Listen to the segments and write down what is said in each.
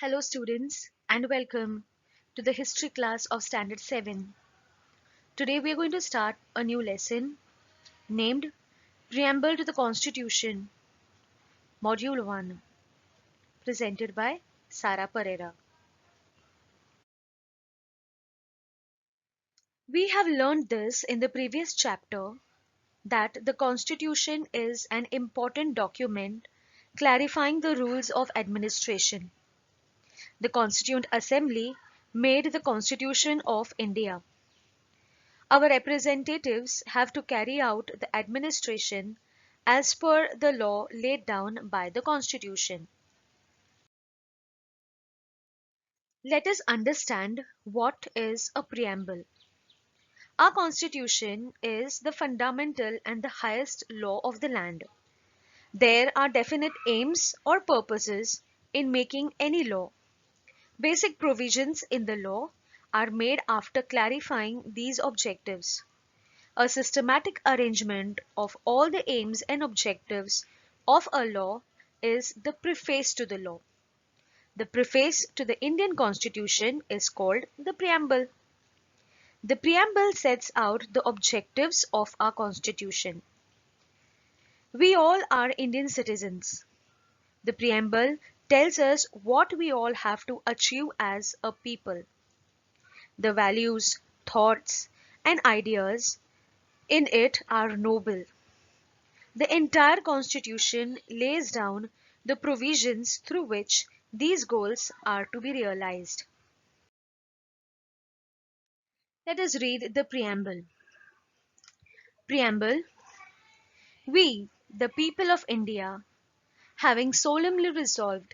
Hello students and welcome to the history class of Standard 7. Today we are going to start a new lesson named Preamble to the Constitution, Module 1, presented by Sara Pereira. We have learned this in the previous chapter that the Constitution is an important document clarifying the rules of administration. The Constituent Assembly made the Constitution of India. Our representatives have to carry out the administration as per the law laid down by the Constitution. Let us understand what is a preamble. Our Constitution is the fundamental and the highest law of the land. There are definite aims or purposes in making any law. Basic provisions in the law are made after clarifying these objectives. A systematic arrangement of all the aims and objectives of a law is the preface to the law. The preface to the Indian Constitution is called the preamble. The preamble sets out the objectives of our Constitution. We all are Indian citizens. The preamble tells us what we all have to achieve as a people. The values, thoughts, and ideas in it are noble. The entire Constitution lays down the provisions through which these goals are to be realized. Let us read the preamble. Preamble. We, the people of India, having solemnly resolved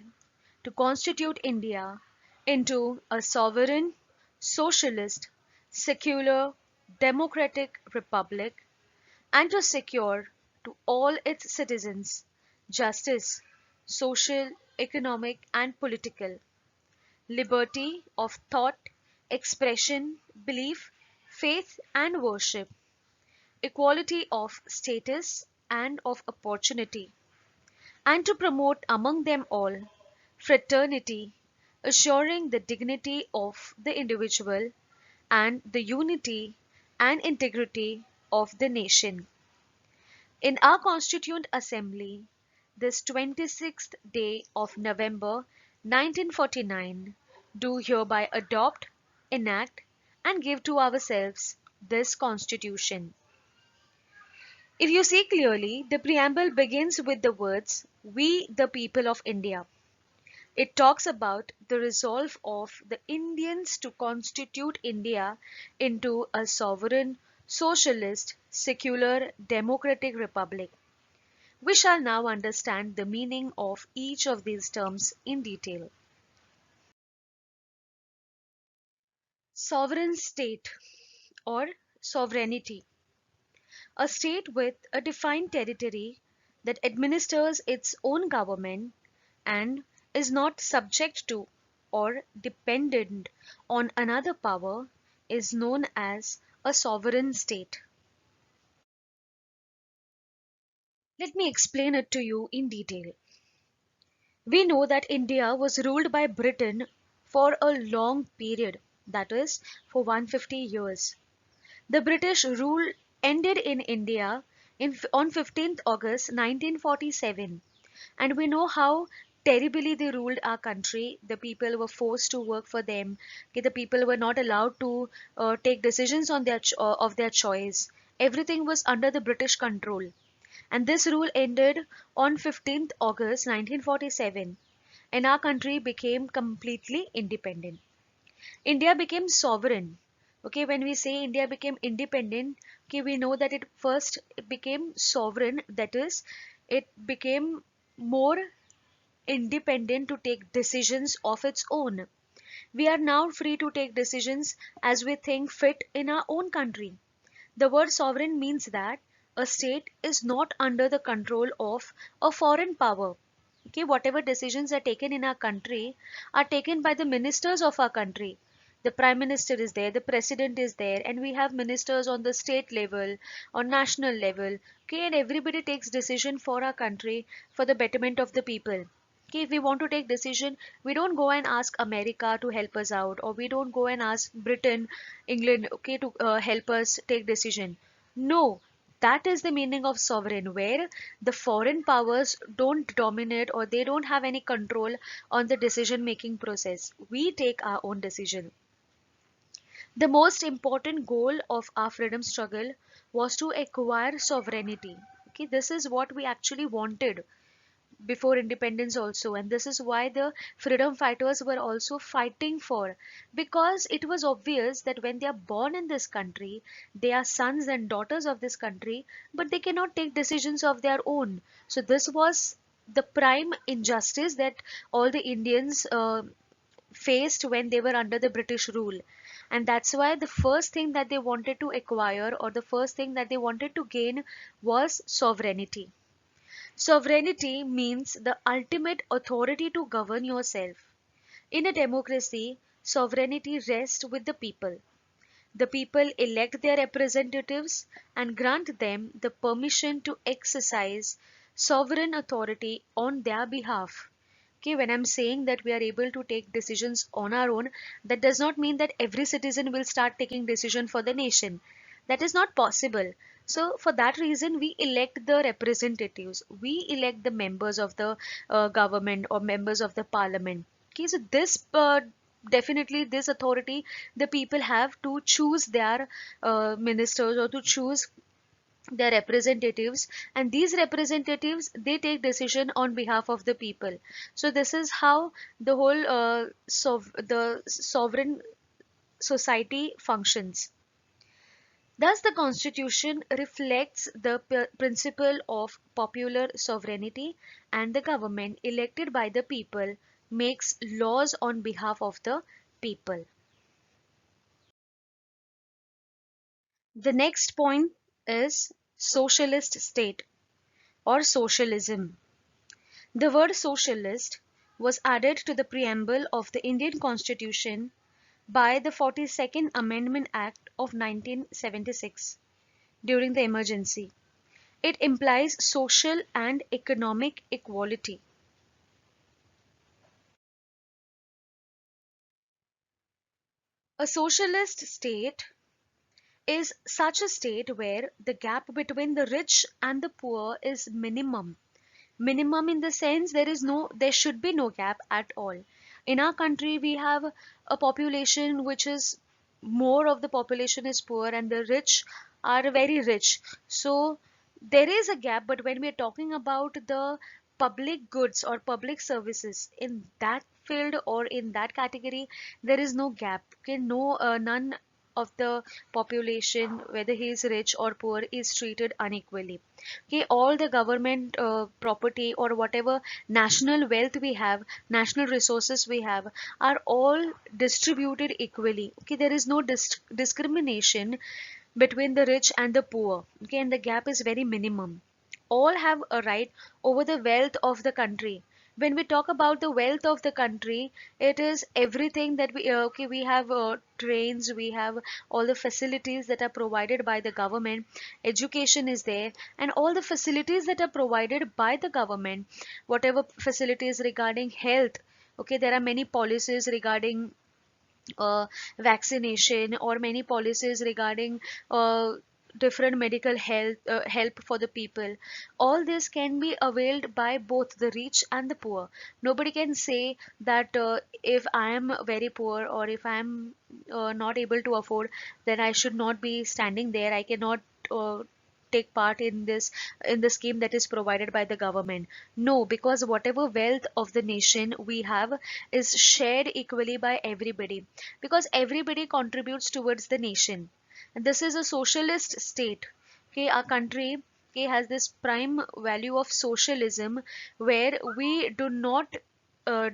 to constitute India into a sovereign, socialist, secular, democratic republic, and to secure to all its citizens justice, social, economic, and political, liberty of thought, expression, belief, faith, and worship, equality of status and of opportunity, and to promote among them all fraternity, assuring the dignity of the individual and the unity and integrity of the nation. In our Constituent Assembly, this 26th day of November 1949, do hereby adopt, enact, and give to ourselves this Constitution. If you see clearly, the preamble begins with the words, "We the people of India." It talks about the resolve of the Indians to constitute India into a sovereign, socialist, secular, democratic republic. We shall now understand the meaning of each of these terms in detail. Sovereign state or sovereignty. A state with a defined territory that administers its own government and is not subject to or dependent on another power is known as a sovereign state. Let me explain it to you in detail. We know that India was ruled by Britain for a long period, that is, for 150 years. The British rule ended in India on 15th August 1947, and we know how terribly they ruled our country. The people were forced to work for them. Okay, the people were not allowed to take decisions on of their choice. Everything was under the British control. And this rule ended on 15th August 1947, and our country became completely independent. India became sovereign. Okay, when we say India became independent, okay, we know that it became sovereign, that is, it became more independent to take decisions of its own. We are now free to take decisions as we think fit in our own country. The word sovereign means that a state is not under the control of a foreign power. Okay, whatever decisions are taken in our country are taken by the ministers of our country. The prime minister is there, the president is there, and we have ministers on the state level, on national level. Okay, and everybody takes decision for our country for the betterment of the people. Okay, if we want to take decision, we don't go and ask America to help us out, or we don't go and ask Britain, England, okay, to help us take decision. No, that is the meaning of sovereign, where the foreign powers don't dominate or they don't have any control on the decision making process. We take our own decision. The most important goal of our freedom struggle was to acquire sovereignty. Okay, this is what we actually wanted before independence also, and this is why the freedom fighters were also fighting for, because it was obvious that when they are born in this country, they are sons and daughters of this country, but they cannot take decisions of their own. So this was the prime injustice that all the Indians faced when they were under the British rule. And that's why the first thing that they wanted to acquire, or the first thing that they wanted to gain, was sovereignty. Sovereignty means the ultimate authority to govern yourself. In a democracy, sovereignty rests with the people. The people elect their representatives and grant them the permission to exercise sovereign authority on their behalf. Okay, when I'm saying that we are able to take decisions on our own, that does not mean that every citizen will start taking decision for the nation. That is not possible. So for that reason, we elect the representatives. We elect the members of the government or members of the parliament. Okay, so this definitely this authority the people have to choose their ministers or to choose their representatives, and these representatives they take decision on behalf of the people. So this is how the whole the sovereign society functions. Thus the constitution reflects the principle of popular sovereignty, and the government elected by the people makes laws on behalf of the people. The next point is socialist state or socialism. The word socialist was added to the preamble of the Indian Constitution by the 42nd Amendment Act of 1976 during the emergency. It implies social and economic equality. A socialist state is such a state where the gap between the rich and the poor is minimum. Minimum in the sense there should be no gap at all. In our country we have a population which is more of the population is poor and the rich are very rich. So there is a gap, but when we are talking about the public goods or public services in that field or in that category, there is no gap. Okay, no none of the population, whether he is rich or poor, is treated unequally. Okay, all the government property or whatever national wealth we have, national resources we have, are all distributed equally. Okay, there is no discrimination between the rich and the poor. Okay, and the gap is very minimum. All have a right over the wealth of the country. When we talk about the wealth of the country, it is everything that we okay, we have trains, we have all the facilities that are provided by the government, education is there, and all the facilities that are provided by the government, whatever facilities regarding health. Okay, there are many policies regarding vaccination or many policies regarding different medical health help for the people. All this can be availed by both the rich and the poor. Nobody can say that if I am very poor or if I am not able to afford, then I should not be standing there, I cannot take part in the scheme that is provided by the government. No, because whatever wealth of the nation we have is shared equally by everybody, because everybody contributes towards the nation. And this is a socialist state. Okay, our country, okay, has this prime value of socialism, where we do not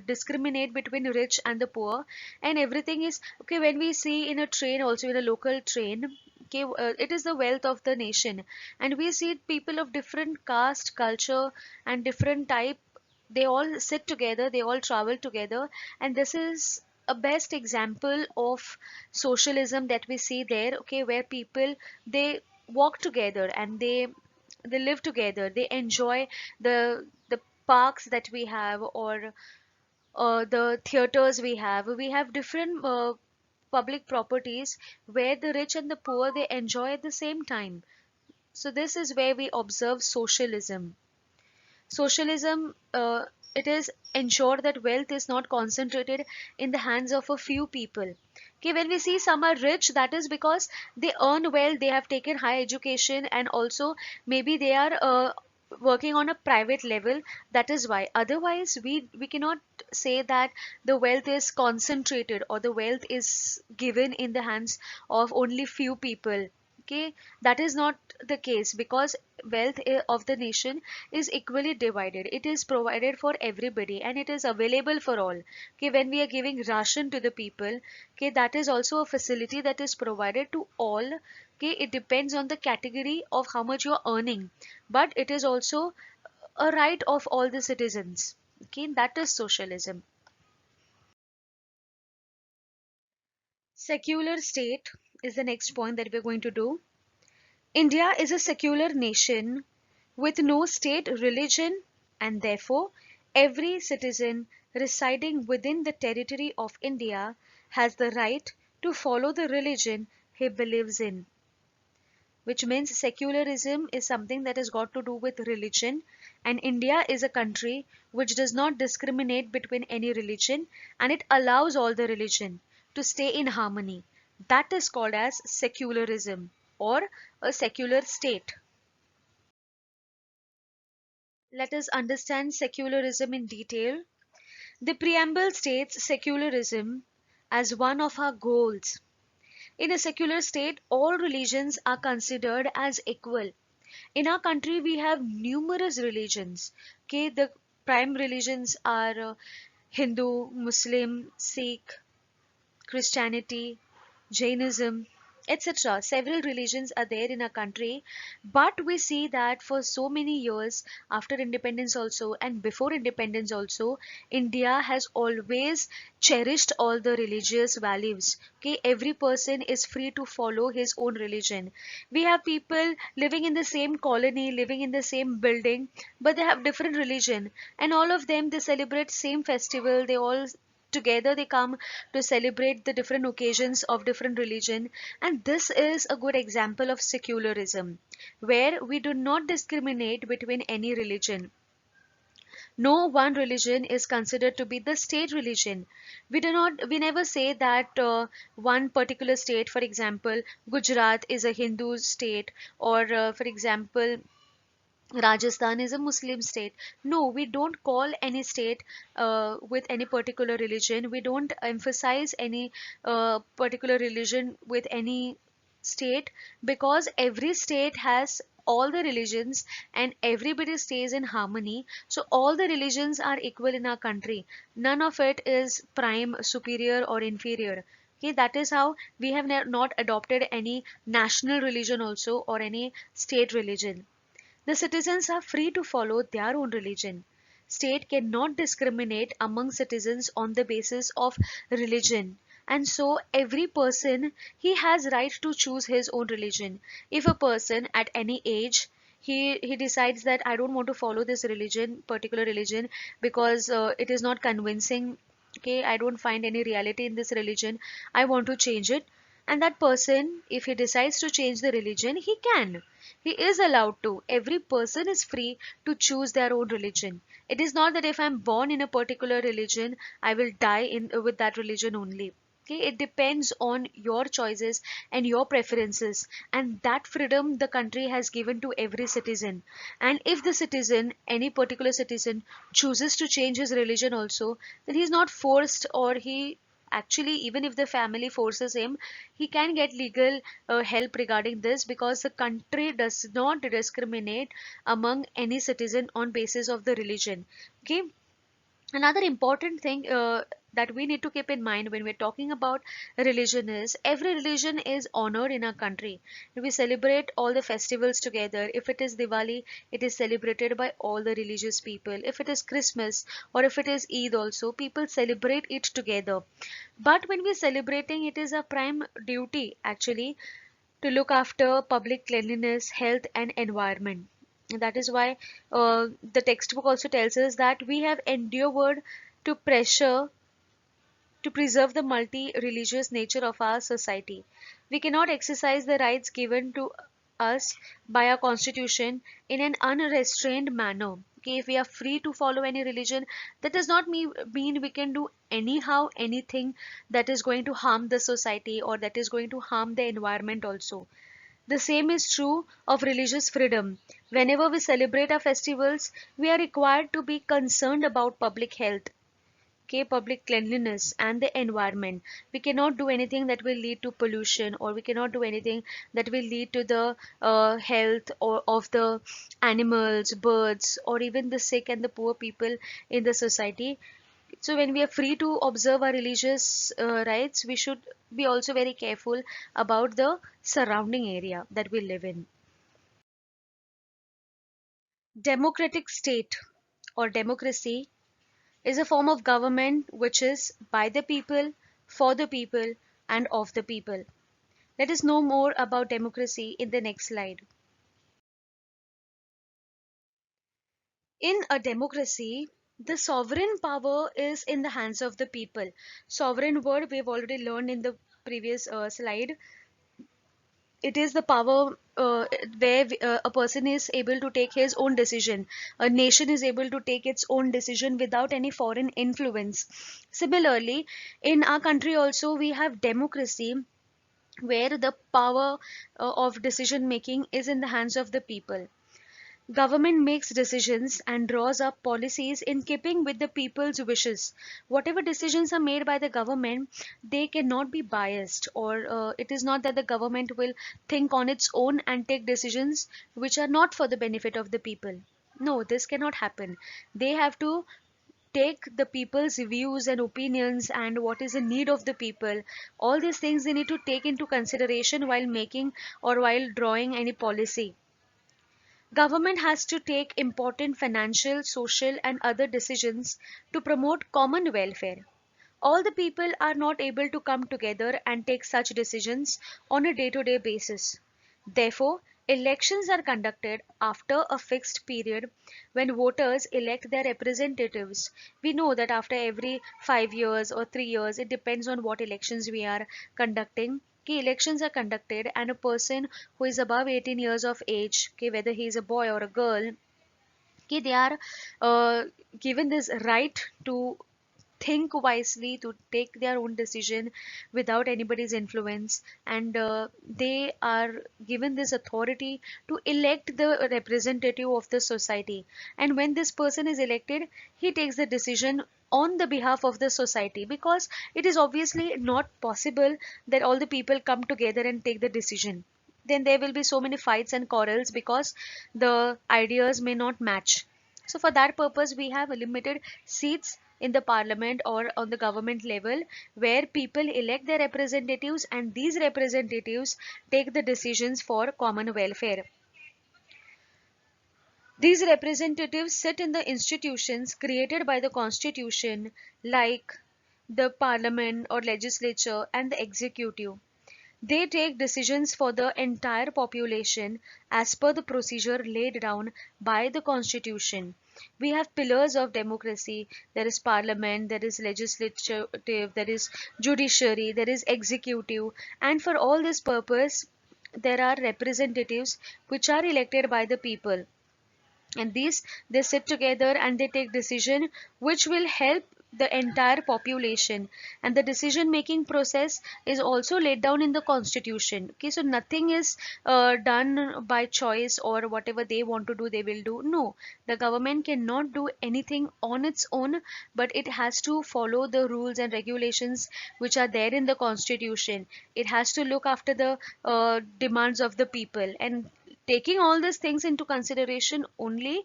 discriminate between rich and the poor, and everything is okay. When we see in a train, also in a local train, okay, it is the wealth of the nation, and we see people of different caste, culture, and different type, they all sit together, they all travel together, and this is a best example of socialism that we see there. Okay, where people, they walk together and they live together, they enjoy the parks that we have, or the theaters we have different public properties where the rich and the poor they enjoy at the same time. So this is where we observe socialism. Socialism, it is ensure that wealth is not concentrated in the hands of a few people. Okay, when we see some are rich, that is because they earn well, they have taken high education, and also maybe they are working on a private level. That is why. Otherwise, we cannot say that the wealth is concentrated or the wealth is given in the hands of only few people. Okay, that is not the case, because wealth of the nation is equally divided. It is provided for everybody and it is available for all. Okay, when we are giving ration to the people, okay, that is also a facility that is provided to all. Okay, it depends on the category of how much you are earning, but it is also a right of all the citizens. Okay, that is socialism. Secular state is the next point that we're going to do. India is a secular nation with no state religion, and therefore every citizen residing within the territory of India has the right to follow the religion he believes in. Which means secularism is something that has got to do with religion, and India is a country which does not discriminate between any religion, and it allows all the religion to stay in harmony. That is called as secularism, or a secular state. Let us understand secularism in detail. The preamble states secularism as one of our goals. In a secular state, all religions are considered as equal. In our country, we have numerous religions. Okay, the prime religions are Hindu, Muslim, Sikh, Christianity, Jainism, etc. Several religions are there in our country, but we see that for so many years after independence also and before independence also, India has always cherished all the religious values. Okay, every person is free to follow his own religion. We have people living in the same colony, living in the same building, but they have different religion, and all of them they celebrate same festival. They all together they come to celebrate the different occasions of different religion, and this is a good example of secularism where we do not discriminate between any religion. No one religion is considered to be the state religion. We never say that one particular state, for example Gujarat is a Hindu state, or for example Rajasthan is a Muslim state. No, we don't call any state with any particular religion. We don't emphasize any particular religion with any state, because every state has all the religions and everybody stays in harmony. So all the religions are equal in our country. None of it is prime, superior, or inferior. Okay, that is how we have not adopted any national religion also, or any state religion. The citizens are free to follow their own religion. State cannot discriminate among citizens on the basis of religion. And so every person he has right to choose his own religion. If a person at any age he decides that I don't want to follow this religion, particular religion, because it is not convincing. Okay, I don't find any reality in this religion. I want to change it. And that person, if he decides to change the religion, he can. He is allowed to. Every person is free to choose their own religion. It is not that if I'm born in a particular religion, I will die in with that religion only. Okay, it depends on your choices and your preferences, and that freedom the country has given to every citizen. And if the citizen, any particular citizen, chooses to change his religion also, then he is not forced, or he actually, even if the family forces him, he can get legal help regarding this, because the country does not discriminate among any citizen on basis of the religion. Okay, another important thing that we need to keep in mind when we're talking about religion is every religion is honored in our country. We celebrate all the festivals together. If it is Diwali, it is celebrated by all the religious people. If it is Christmas, or if it is Eid also, people celebrate it together. But when we're celebrating, it is a prime duty actually to look after public cleanliness, health, and environment. That is why the textbook also tells us that we have endured to pressure to preserve the multi-religious nature of our society. We cannot exercise the rights given to us by our constitution in an unrestrained manner. Okay, if we are free to follow any religion, that does not mean we can do anyhow anything that is going to harm the society or that is going to harm the environment also. The same is true of religious freedom. Whenever we celebrate our festivals, we are required to be concerned about public health, okay, public cleanliness and the environment. We cannot do anything that will lead to pollution, or we cannot do anything that will lead to the health or of the animals, birds, or even the sick and the poor people in the society. So when we are free to observe our religious rights, we should be also very careful about the surrounding area that we live in. Democratic state or democracy is a form of government which is by the people, for the people, and of the people. Let us know more about democracy in the next slide. In a democracy, the sovereign power is in the hands of the people. Sovereign word we have already learned in the previous slide. It is the power where a person is able to take his own decision. A nation is able to take its own decision without any foreign influence. Similarly, in our country also we have democracy, where the power of decision making is in the hands of the people. Government makes decisions and draws up policies in keeping with the people's wishes. Whatever decisions are made by the government, they cannot be biased, or it is not that the government will think on its own and take decisions which are not for the benefit of the people. No, this cannot happen. They have to take the people's views and opinions and what is the need of the people. All these things they need to take into consideration while making or while drawing any policy. Government has to take important financial, social, and other decisions to promote common welfare. All the people are not able to come together and take such decisions on a day to day basis. Therefore, elections are conducted after a fixed period when voters elect their representatives. We know that after every 5 years or 3 years, it depends on what elections we are conducting. Okay, elections are conducted, and a person who is above 18 years of age, okay, whether he is a boy or a girl, okay, they are uh, given this right to think wisely, to take their own decision without anybody's influence, and they are given this authority to elect the representative of the society. And when this person is elected, he takes the decision on the behalf of the society, because it is obviously not possible that all the people come together and take the decision. Then there will be so many fights and quarrels because the ideas may not match. So for that purpose, we have a limited seats in the parliament or on the government level, where people elect their representatives, and these representatives take the decisions for common welfare. These representatives sit in the institutions created by the constitution, like the parliament or legislature and the executive. They take decisions for the entire population as per the procedure laid down by the constitution. We have pillars of democracy. There is parliament, there is legislative, there is judiciary, there is executive, and for all this purpose, there are representatives which are elected by the people, and these they sit together and they take decision which will help the entire population. And the decision making process is also laid down in the constitution. Okay, so nothing is done by choice or whatever they want to do they will do. No, the government cannot do anything on its own, but it has to follow the rules and regulations which are there in the constitution. It has to look after the demands of the people, and taking all these things into consideration only,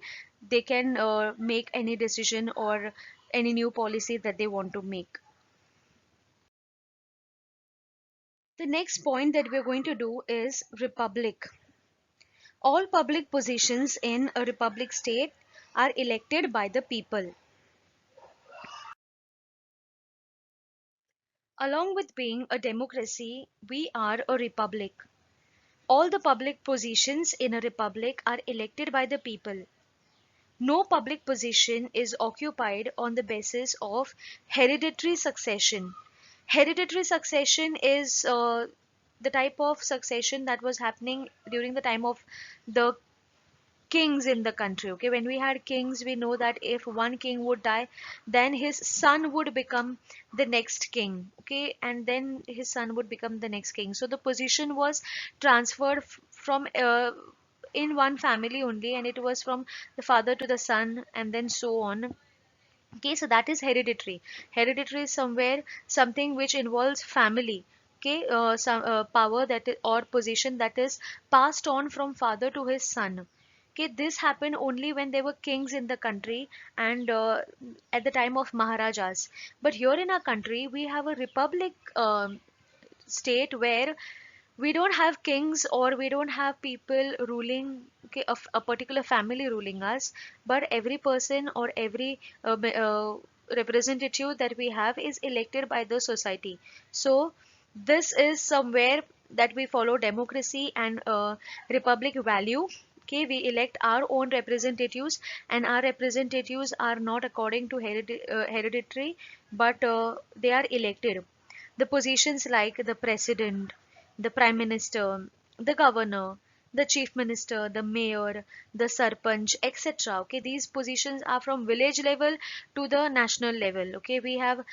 they can make any decision or any new policy that they want to make. The next point that we're going to do is republic. All public positions in a republic state are elected by the people. Along with being a democracy, we are a republic. All the public positions in a republic are elected by the people. No public position is occupied on the basis of hereditary succession. Hereditary succession is the type of succession that was happening during the time of the kings in the country. Okay, when we had kings, we know that if one king would die, then his son would become the next king. Okay, and then his son would become the next king. So the position was transferred from in one family only, and it was from the father to the son, and then so on. Okay, so that is hereditary. Hereditary is somewhere something which involves family. Okay, some power or position that is passed on from father to his son. Okay, this happened only when there were kings in the country and at the time of Maharajas. But here in our country, we have a republic state where we don't have kings or we don't have people ruling, okay, a particular family ruling us, but every person or every representative that we have is elected by the society. So this is somewhere that we follow democracy and republic value. Okay, we elect our own representatives, and our representatives are not according to hereditary, but they are elected. The positions like the president, the prime minister, the governor, the chief minister, the mayor, the sarpanch, etc. Okay, these positions are from village level to the national level. Okay, we have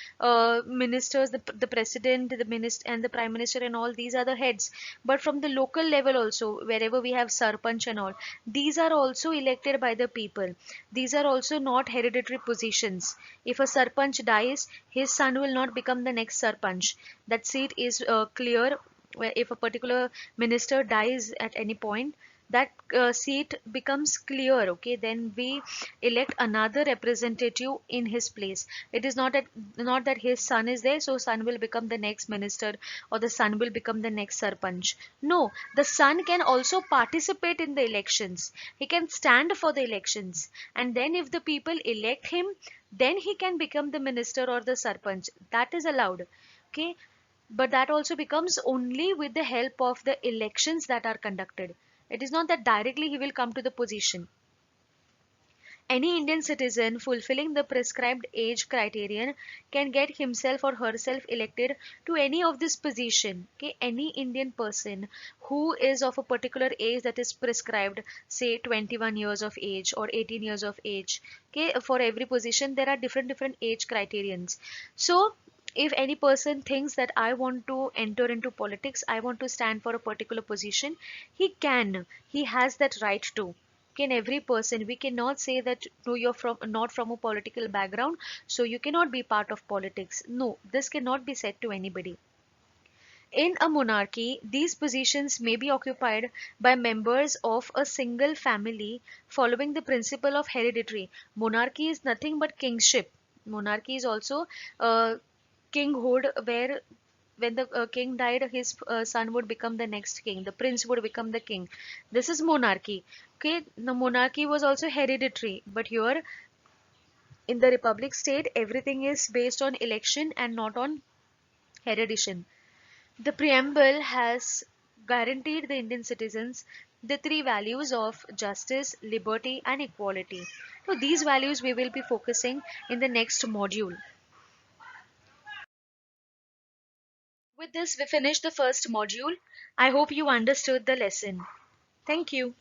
ministers, the president, the minister, and the prime minister, and all these are the heads. But from the local level also, wherever we have sarpanch and all, these are also elected by the people. These are also not hereditary positions. If a sarpanch dies, his son will not become the next sarpanch. That seat is clear. Where if a particular minister dies at any point, that seat becomes clear. Okay, then we elect another representative in his place. It is not that his son is there, so son will become the next minister or the son will become the next sarpanch. No, the son can also participate in the elections. He can stand for the elections, and then if the people elect him, then he can become the minister or the sarpanch. That is allowed. Okay, but that also becomes only with the help of the elections that are conducted. It is not that directly he will come to the position. Any Indian citizen fulfilling the prescribed age criterion can get himself or herself elected to any of this position. Okay, any Indian person who is of a particular age that is prescribed, say 21 years of age or 18 years of age. Okay, for every position there are different age criterions. So if any person thinks that I want to enter into politics, I want to stand for a particular position, he has that right to. Can every person, we cannot say that no, you're from not from a political background, so you cannot be part of politics. No, this cannot be said to anybody. In a monarchy, these positions may be occupied by members of a single family following the principle of hereditary. Monarchy is nothing but kingship. Monarchy is also kinghood, where when the king died, his son would become the next king, the prince would become the king. This is monarchy. Okay, the monarchy was also hereditary, but here in the republic state, everything is based on election and not on hereditary. The preamble has guaranteed the Indian citizens the three values of justice, liberty, and equality. So these values we will be focusing in the next module. With this, we finish the first module. I hope you understood the lesson. Thank you.